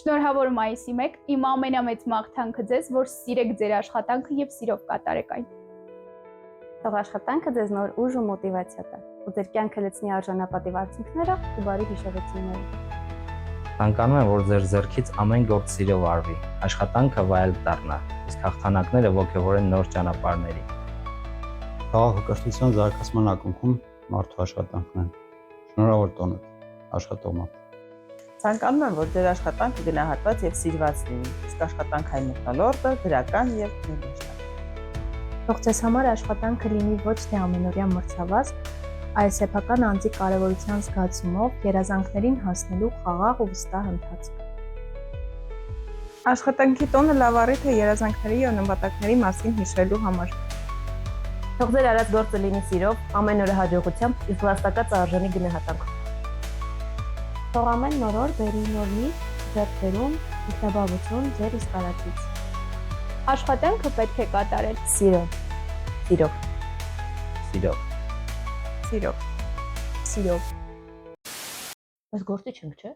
Շնորհավոր մայիսի 1, իմ ամենամեծ մաղթանքը ձեզ, որ սիրեք ձեր աշխատանքը եւ սիրով կատարեք այն։ Թող աշխատանքը ձեզ նոր ուժ ու մոտիվացիա տա, ու ձեր կյանքը լցնի արժանապատիվ արդյունքներով ու բարի հիշողություններով։ Ցանկանում եմ, որ ձեր ձեռքից ամեն գործ սիրով արվի, աշխատանքը վայել դառնա, իսկ հաղթանակները ոգևորեն նոր ճանապարհների։ Քաղաքակրթության զարգացման ակունքում մարդու աշխատանքն է։ Շնորհավոր տոնդ, աշխատող մարդ։ Ցանկանում եմ, որ ձեր աշխատանքը գնահատված եւ սիրված լինի, իսկ աշխատանքային մթնոլորտը դրական եւ ներդաշնակ։ Թող ձեզ համար աշխատանքը լինի ոչ թե ամենօրյա մրցավազք, այլ սեփական անձի կարևորության զգացումով երազանքներին հասնելու խաղաղ ու վստահ ընթացք։ Աշխատանքի տոնը լավ առիթ է երազանքների ու նպատակների մասին հիշելու համար։ Թող ձեր արած գործը լինի սիրով, ամեն օրը հաջողությամբ, իսկ վաստակած արժանի գնահատանքով։ Թող ամեն նոր օր բերի նոր միտք, ձեռքբերում, ինքնաբավություն ձեր իսկ արածից։ Աշխատանքը պետք է կատարել Սիրով, սիրով, Սիրով։ Սիրով։ Սիրով։ բայց գործի չենք, չէ՞։